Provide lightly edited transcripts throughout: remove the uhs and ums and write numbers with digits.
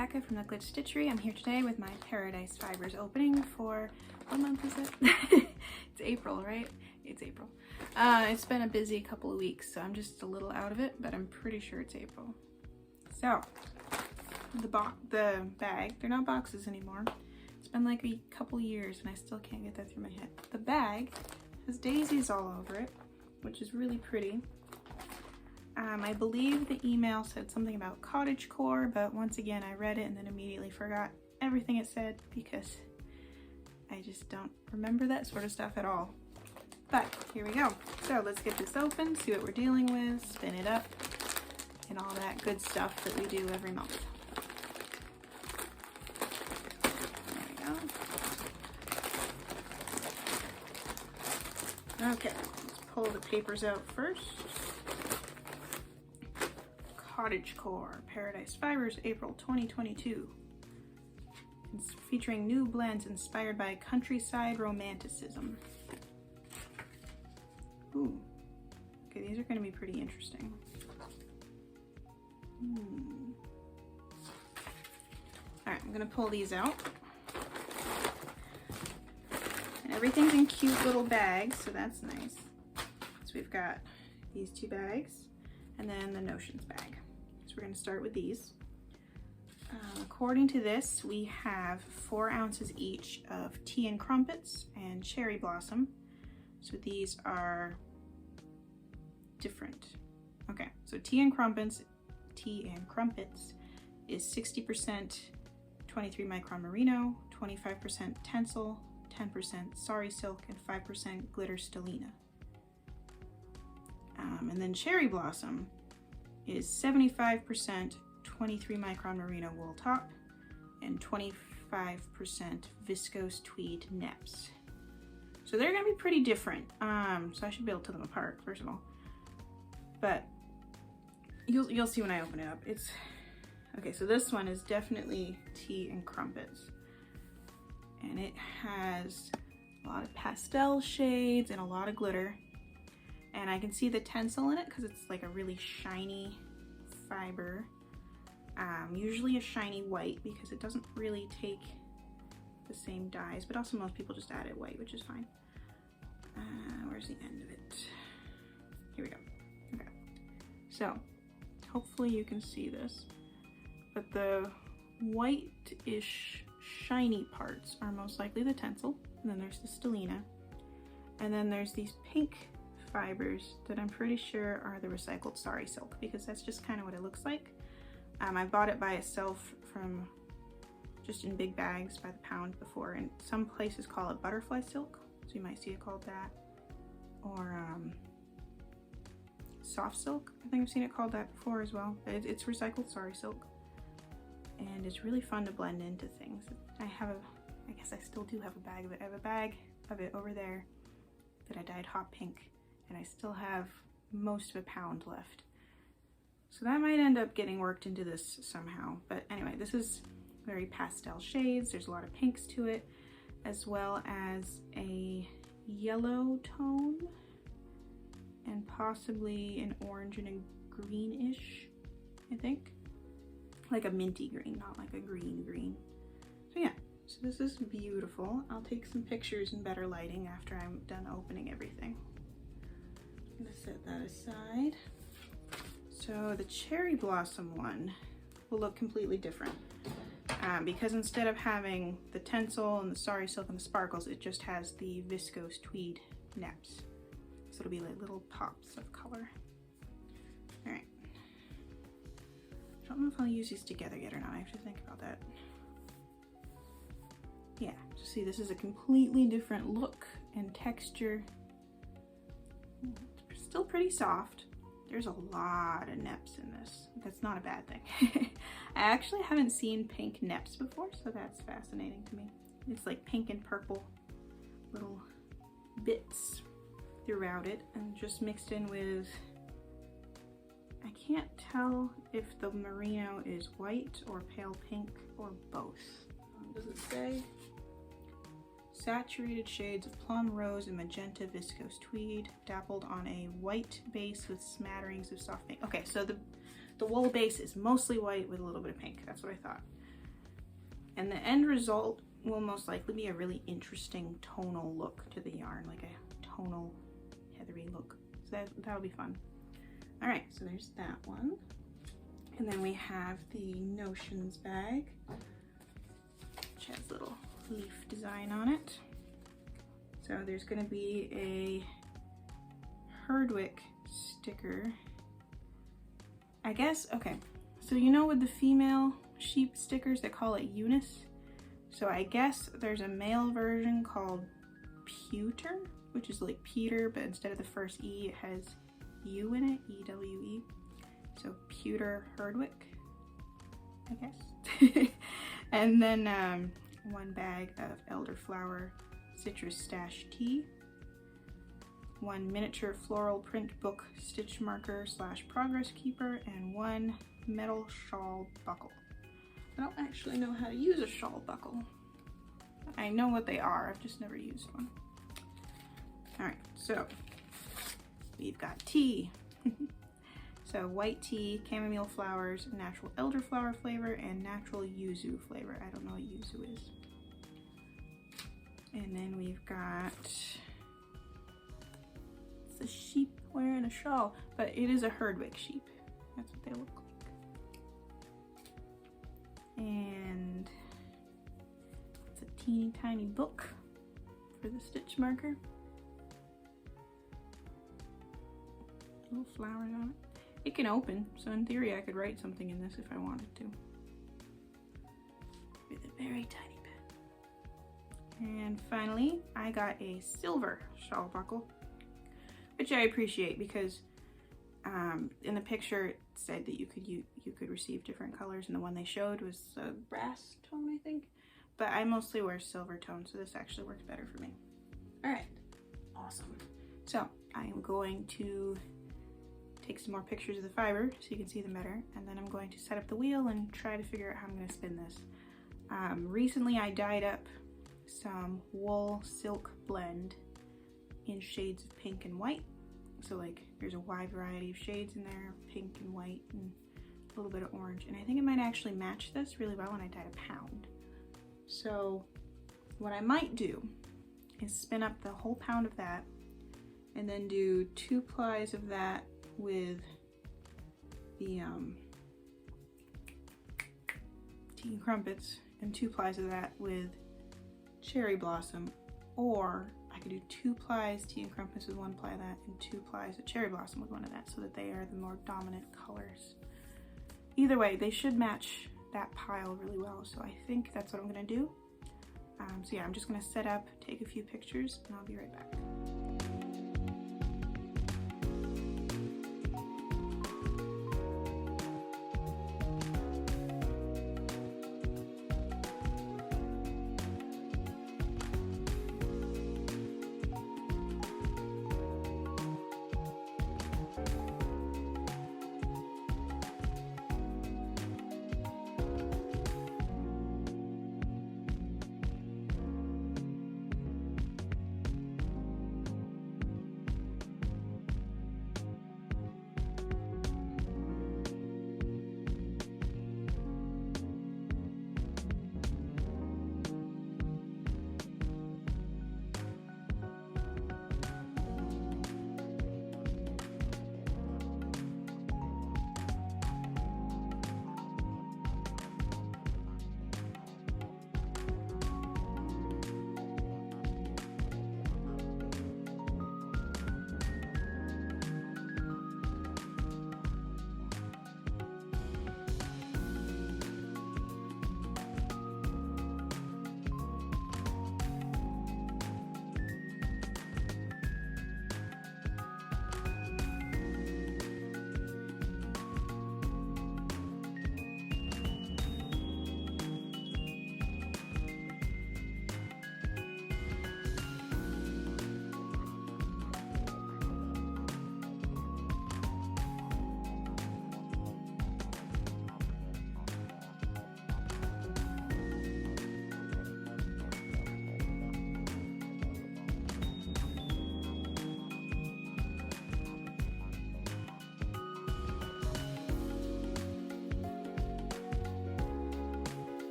Rebecca from the Stitchery. I'm here today with my Paradise Fibers opening for, what month is it? It's April, right? It's April. It's been a busy couple of weeks, so I'm just a little out of it, but I'm pretty sure it's April. So, the bag, they're not boxes anymore. It's been like a couple years and I still can't get that through my head. The bag has daisies all over it, which is really pretty. I believe the email said something about Cottagecore, but once again I read it and then immediately forgot everything it said because I just don't remember that sort of stuff at all. But here we go. So let's get this open, see what we're dealing with, spin it up, and all that good stuff that we do every month. There we go. Okay, let's pull the papers out first. Cottagecore Paradise Fibers, April 2022. It's featuring new blends inspired by countryside romanticism. Ooh. Okay, these are going to be pretty interesting. Alright, I'm going to pull these out. And everything's in cute little bags, so that's nice. So we've got these two bags and then the Notions bag. So we're going to start with these. According to this, we have 4 ounces each of tea and crumpets and cherry blossom. So these are different. Okay, so tea and crumpets is 60% 23 micron merino, 25% tencel, 10% sari silk, and 5% glitter stellina. And then cherry blossom is 75% 23 micron merino wool top and 25% viscose tweed neps. So they're gonna be pretty different. So I should be able to tell them apart, first of all. But you'll see when I open it up. It's okay, so this one is definitely tea and crumpets. And it has a lot of pastel shades and a lot of glitter. And I can see the tencel in it because it's like a really shiny fiber. Usually a shiny white because it doesn't really take the same dyes, but also most people just add it white, which is fine. Where's the end of it? Here we go. Okay. So hopefully you can see this, but the white-ish shiny parts are most likely the tencel, and then there's the stellina, and then there's these pink fibers that I'm pretty sure are the recycled sari silk because that's just kind of what it looks like. I bought it by itself from just in big bags by the pound before, and some places call it butterfly silk, so you might see it called that, or soft silk. I think I've seen it called that before as well. It's recycled sari silk, and it's really fun to blend into things. I guess I still do have a bag of it. I have a bag of it over there that I dyed hot pink, and I still have most of a pound left. So that might end up getting worked into this somehow. But anyway, this is very pastel shades. There's a lot of pinks to it, as well as a yellow tone and possibly an orange and a greenish, I think. Like a minty green, not like a green. So yeah, so this is beautiful. I'll take some pictures in better lighting after I'm done opening everything. I'm gonna set that aside. So the cherry blossom one will look completely different because instead of having the tencel and the sari silk and the sparkles, it just has the viscose tweed neps. So it'll be like little pops of color. All right. I don't know if I'll use these together yet or not. I have to think about that. Yeah, so see, this is a completely different look and texture. It's still pretty soft. There's a lot of neps in this. That's not a bad thing. I actually haven't seen pink neps before, so that's fascinating to me. It's like pink and purple little bits throughout it and just mixed in with, I can't tell if the merino is white or pale pink or both. Does it say? Saturated shades of plum, rose, and magenta viscose tweed, dappled on a white base with smatterings of soft pink. Okay, so the wool base is mostly white with a little bit of pink. That's what I thought. And the end result will most likely be a really interesting tonal look to the yarn, like a tonal heathery look. So that'll be fun. All right, so there's that one. And then we have the Notions bag, which has a little leaf design on it. So there's gonna be a Herdwick sticker. I guess, okay, so you know with the female sheep stickers, they call it Eunice. So I guess there's a male version called Pewter, which is like Peter, but instead of the first E, it has U in it, E-W-E. So Pewter Herdwick, I guess. And then one bag of elderflower citrus stash tea, one miniature floral print book stitch marker / progress keeper, and one metal shawl buckle. I don't actually know how to use a shawl buckle. I know what they are, I've just never used one. All right, so we've got tea. So white tea, chamomile flowers, natural elderflower flavor, and natural yuzu flavor. I don't know what yuzu is. And then we've got, it's a sheep wearing a shawl, but it is a Herdwick sheep. That's what they look like. And it's a teeny tiny book for the stitch marker. Little flowers on it. It can open, so in theory I could write something in this if I wanted to. With a very tiny pen. And finally, I got a silver shawl buckle, which I appreciate because in the picture it said that you could receive different colors, and the one they showed was a brass tone, I think. But I mostly wear silver tone, so this actually works better for me. All right, awesome. So I am going to take some more pictures of the fiber so you can see them better, and then I'm going to set up the wheel and try to figure out how I'm going to spin this. Recently I dyed up some wool silk blend in shades of pink and white. So like there's a wide variety of shades in there, pink and white and a little bit of orange, and I think it might actually match this really well when I dyed a pound. So what I might do is spin up the whole pound of that and then do 2 plies of that with the tea and crumpets, and 2 plies of that with cherry blossom, or I could do 2 plies tea and crumpets with 1 ply of that, and 2 plies of cherry blossom with 1 of that, so that they are the more dominant colors. Either way, they should match that pile really well, so I think that's what I'm gonna do. So yeah, I'm just gonna set up, take a few pictures, and I'll be right back.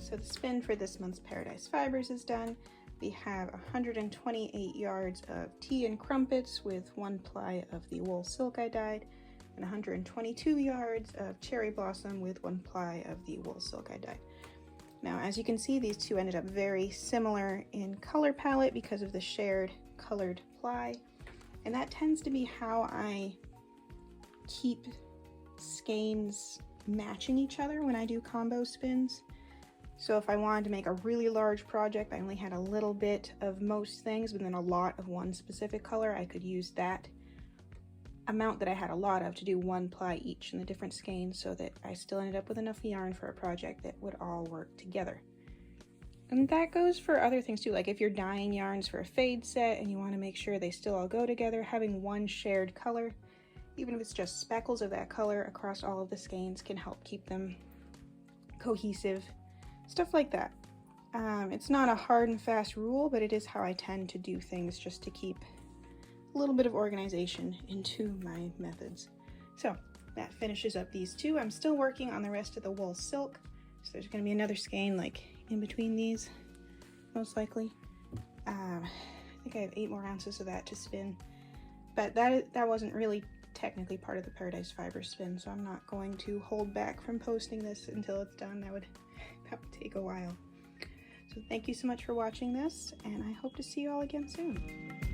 So the spin for this month's Paradise Fibers is done. We have 128 yards of tea and crumpets with 1 ply of the wool silk I dyed, and 122 yards of cherry blossom with 1 ply of the wool silk I dyed. Now, as you can see, these two ended up very similar in color palette because of the shared colored ply, and that tends to be how I keep skeins matching each other when I do combo spins. So if I wanted to make a really large project, I only had a little bit of most things, but then a lot of one specific color, I could use that amount that I had a lot of to do 1 ply each in the different skeins, so that I still ended up with enough yarn for a project that would all work together. And that goes for other things too, like if you're dyeing yarns for a fade set and you want to make sure they still all go together, having one shared color, even if it's just speckles of that color across all of the skeins, can help keep them cohesive, stuff like that. It's not a hard and fast rule, but it is how I tend to do things, just to keep a little bit of organization into my methods. So that finishes up these two. I'm still working on the rest of the wool silk, so there's going to be another skein like in between these, most likely. I think I have 8 more ounces of that to spin, but that wasn't really technically part of the Paradise Fiber spin, so I'm not going to hold back from posting this until it's done. That would take a while. So thank you so much for watching this, and I hope to see you all again soon.